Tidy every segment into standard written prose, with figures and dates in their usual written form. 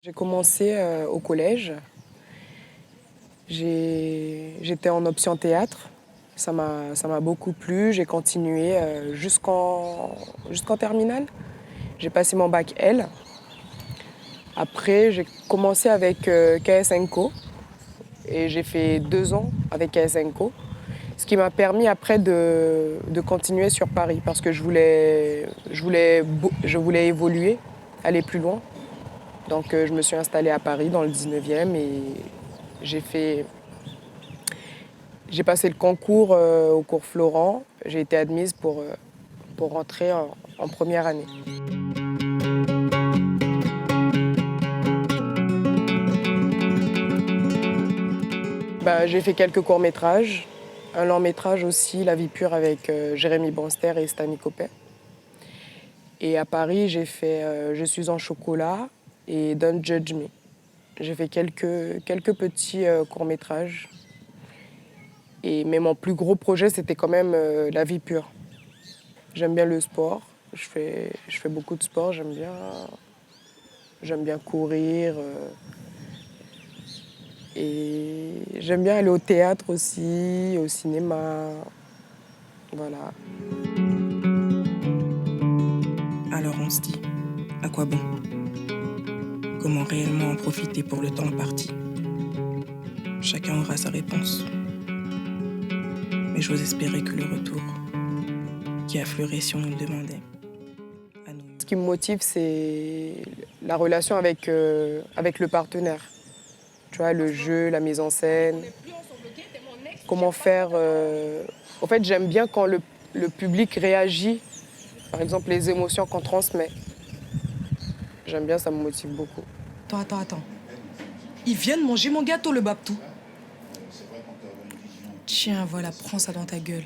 J'ai commencé au collège. J'étais en option théâtre. Ça m'a beaucoup plu. J'ai continué jusqu'en terminale. J'ai passé mon bac L. Après, j'ai commencé avec KS Co. Et j'ai fait 2 ans avec KS Co. Ce qui m'a permis après de continuer sur Paris parce que je voulais évoluer, aller plus loin. Donc je me suis installée à Paris dans le 19e et j'ai fait, j'ai passé le concours au cours Florent. J'ai été admise pour rentrer en première année. J'ai fait quelques courts-métrages, un long-métrage aussi, La vie pure avec Jérémy Bonster et Stamy Copet. Et à Paris, j'ai fait Je suis en chocolat et Don't Judge Me. J'ai fait quelques petits courts-métrages. Mais mon plus gros projet, c'était quand même La vie pure. J'aime bien le sport. Je fais beaucoup de sport. J'aime bien courir. Et j'aime bien aller au théâtre aussi, au cinéma. Voilà. Alors on se dit, à quoi bon? Comment réellement en profiter pour le temps imparti? Chacun aura sa réponse. Mais j'ose espérer que le retour, qui affleurait si on nous le demandait, à nous. Ce qui me motive, c'est la relation avec le partenaire. Tu vois, le jeu, la mise en scène. Comment faire. En fait, j'aime bien quand le public réagit, par exemple, les émotions qu'on transmet. J'aime bien, ça me motive beaucoup. Attends. Ils viennent manger mon gâteau, le Babtou. Tiens, voilà, prends ça dans ta gueule.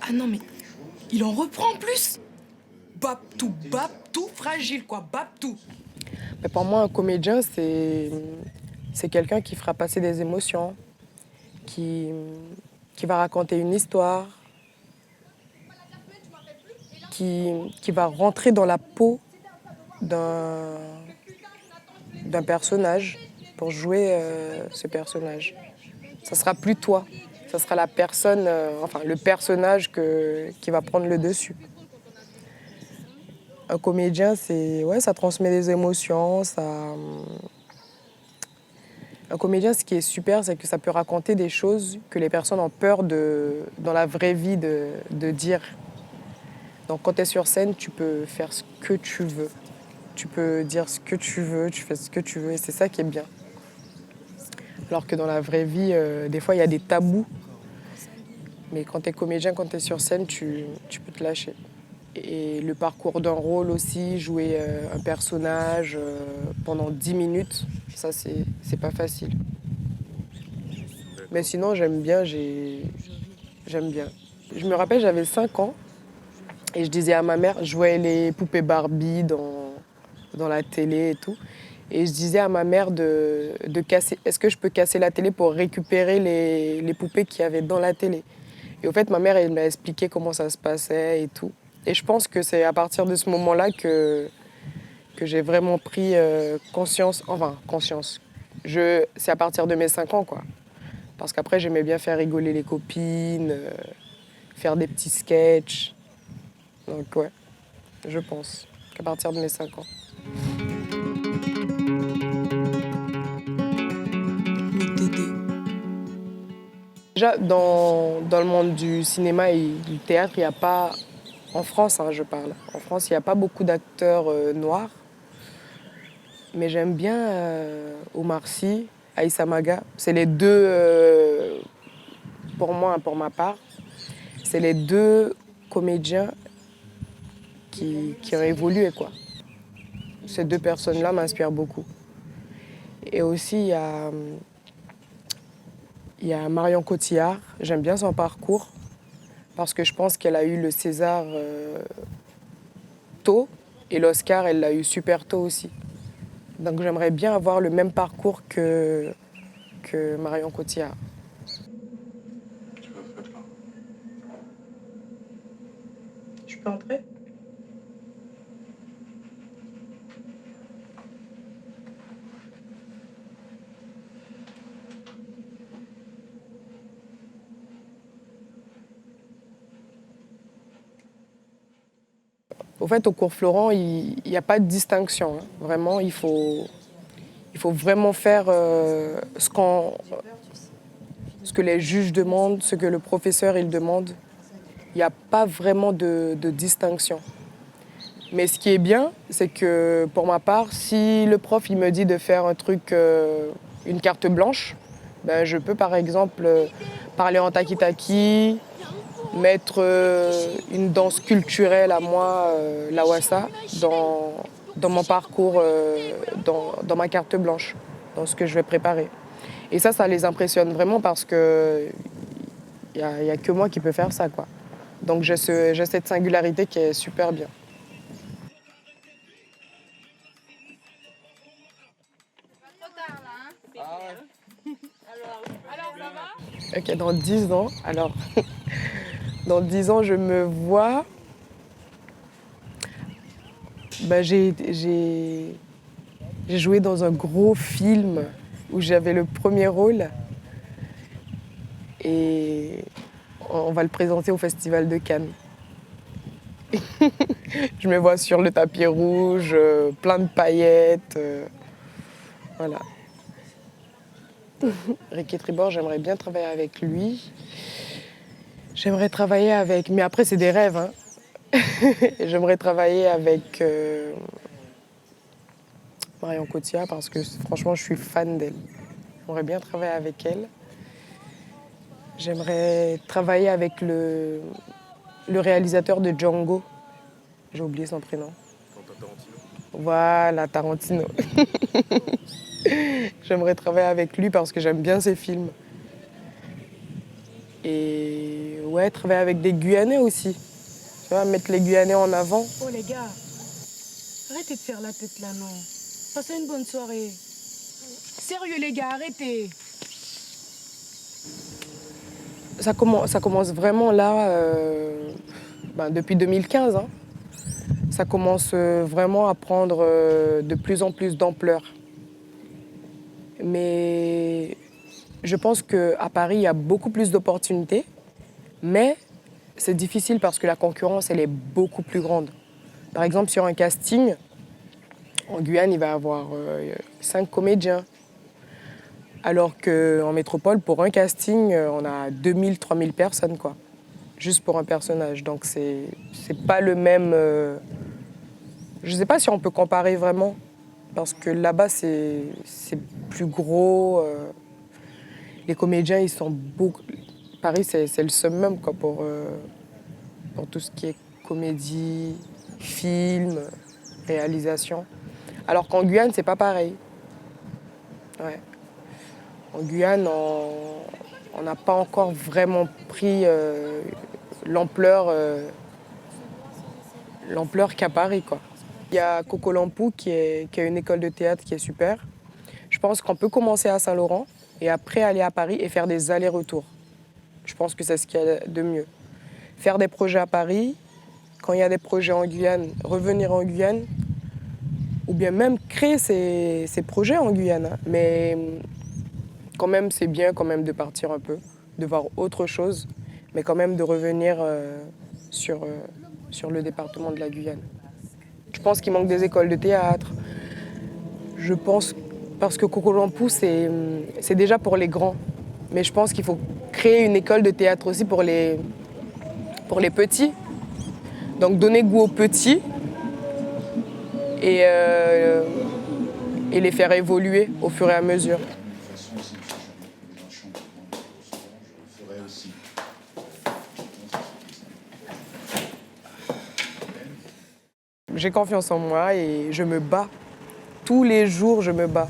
Ah non, mais il en reprend en plus. Babtou, fragile, quoi, Babtou. Mais pour moi, un comédien, c'est quelqu'un qui fera passer des émotions, qui va raconter une histoire, qui va rentrer dans la peau d'un personnage pour jouer ce personnage. Ça sera plus toi, ça sera la personne, le personnage qui va prendre le dessus. Un comédien, ça transmet des émotions, Un comédien, ce qui est super, c'est que ça peut raconter des choses que les personnes ont peur dans la vraie vie de dire. Donc quand tu es sur scène, tu peux faire ce que tu veux. Tu peux dire ce que tu veux, tu fais ce que tu veux et c'est ça qui est bien. Alors que dans la vraie vie, des fois, il y a des tabous. Mais quand tu es comédien, quand tu es sur scène, tu peux te lâcher. Et le parcours d'un rôle aussi, jouer un personnage pendant 10 minutes, ça, c'est pas facile. Mais sinon, j'aime bien. Je me rappelle, j'avais 5 ans et je disais à ma mère, je voyais les poupées Barbie dans la télé et tout. Et je disais à ma mère de casser, est-ce que je peux casser la télé pour récupérer les poupées qu'il y avait dans la télé? Et au fait, ma mère, elle m'a expliqué comment ça se passait et tout. Et je pense que c'est à partir de ce moment-là que j'ai vraiment pris conscience. C'est à partir de mes 5 ans, quoi. Parce qu'après, j'aimais bien faire rigoler les copines, faire des petits sketchs. Donc ouais, je pense qu'à partir de mes 5 ans. Le Tété. Déjà, dans le monde du cinéma et du théâtre, il n'y a pas, en France, je parle, en France, il n'y a pas beaucoup d'acteurs noirs. Mais j'aime bien Omar Sy, Aïssa Maga. C'est les deux, pour moi, pour ma part, c'est les deux comédiens qui ont évolué, quoi. Ces deux personnes-là m'inspirent beaucoup. Et aussi, il y a Marion Cotillard. J'aime bien son parcours parce que je pense qu'elle a eu le César tôt et l'Oscar, elle l'a eu super tôt aussi. Donc j'aimerais bien avoir le même parcours que Marion Cotillard. Je peux entrer? ？ ? ？ ? ？ ? ？ ? ? ？ ? ? ? ? ? ? ? ? ? ? ? ? ? ? ? ? ? ? ? ? ? ? ? ? ? ? ? ? ? ? ? ? ? ? ? ? ? ? ? ? ? ? ? ? ? ? ? ? ? ? ? ? ? ? ? ? ? ? ? ? ? ? ? ? ? ? ? ? ? ? ? ? ? ? ? ? ? ? ? ? ? ? ? ? ? ? ? ? ? ? ? ? ? ? ? ? ? ? ? ? ? ? ? ? ? ? ? ? ? ? ? ? ? ? ? ? ? ? ? ? ? ? ? ? ? ? ? ? ? ? ? ? ? ? ? : « Au fait, au cours Florent, il n'y a pas de distinction, hein. Vraiment, il faut vraiment faire ce que les juges demandent, ce que le professeur il demande. Il n'y a pas vraiment de distinction. Mais ce qui est bien, c'est que pour ma part, si le prof il me dit de faire un truc, une carte blanche, ben, je peux par exemple parler en taki-taki, mettre une danse culturelle à moi, la wassa, dans mon parcours, dans ma carte blanche, dans ce que je vais préparer. Et ça les impressionne vraiment parce que y a que moi qui peux faire ça, quoi. Donc j'ai cette singularité qui est super bien. Ok, dans 10 ans, alors, dans 10 ans, je me vois. Bah, j'ai joué dans un gros film où j'avais le premier rôle. Et on va le présenter au Festival de Cannes. Je me vois sur le tapis rouge, plein de paillettes. Voilà. Ricky Tribord, j'aimerais bien travailler avec lui. J'aimerais travailler avec... Mais après, c'est des rêves, hein. J'aimerais travailler avec Marion Cotillard parce que franchement, je suis fan d'elle. J'aimerais bien travailler avec elle. J'aimerais travailler avec le réalisateur de Django. J'ai oublié son prénom. Tarantino. Voilà, Tarantino. J'aimerais travailler avec lui parce que j'aime bien ses films. Et ouais, travailler avec des Guyanais aussi. Tu vois, mettre les Guyanais en avant. Oh les gars, arrêtez de faire la tête là, non. Passez une bonne soirée. Sérieux les gars, arrêtez. Ça commence vraiment là, depuis 2015. Hein. Ça commence vraiment à prendre de plus en plus d'ampleur. Mais je pense qu'à Paris, il y a beaucoup plus d'opportunités. Mais c'est difficile parce que la concurrence, elle est beaucoup plus grande. Par exemple, sur un casting, en Guyane, il va y avoir 5 comédiens. Alors qu'en métropole, pour un casting, on a 2000, 3000 personnes, quoi. Juste pour un personnage. Donc, c'est pas le même... Je sais pas si on peut comparer vraiment. Parce que là-bas, c'est plus gros. Les comédiens, ils sont beaucoup... Paris, c'est le summum, quoi, pour tout ce qui est comédie, film, réalisation. Alors qu'en Guyane, c'est pas pareil. Ouais. En Guyane, on n'a pas encore vraiment pris l'ampleur qu'a Paris, quoi. Il y a Coco Lampou qui a une école de théâtre qui est super. Je pense qu'on peut commencer à Saint-Laurent et après aller à Paris et faire des allers-retours. Je pense que c'est ce qu'il y a de mieux. Faire des projets à Paris, quand il y a des projets en Guyane, revenir en Guyane, ou bien même créer ces projets en Guyane. Hein. Mais quand même, c'est bien quand même de partir un peu, de voir autre chose, mais quand même de revenir sur le département de la Guyane. Je pense qu'il manque des écoles de théâtre. Je pense, parce que Coco Lampou, c'est déjà pour les grands. Mais je pense qu'il faut créer une école de théâtre aussi pour les petits. Donc donner goût aux petits et les faire évoluer au fur et à mesure. J'ai confiance en moi et je me bats. Tous les jours, je me bats.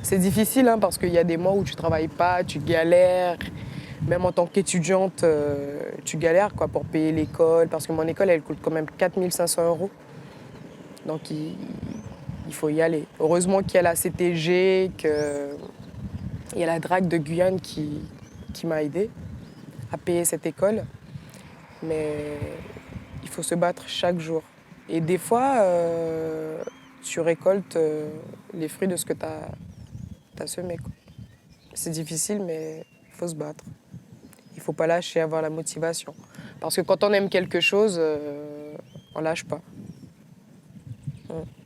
C'est difficile hein, parce qu'il y a des mois où tu ne travailles pas, tu galères. Même en tant qu'étudiante, tu galères quoi, pour payer l'école. Parce que mon école, elle coûte quand même 4 500 €. Donc il faut y aller. Heureusement qu'il y a la CTG, qu'il y a la DRAC de Guyane qui m'a aidée à payer cette école. Mais il faut se battre chaque jour. Et des fois, tu récoltes les fruits de ce que tu as semé. Quoi. C'est difficile, mais il faut se battre. Il ne faut pas lâcher, avoir la motivation. Parce que quand on aime quelque chose, on ne lâche pas. Mm.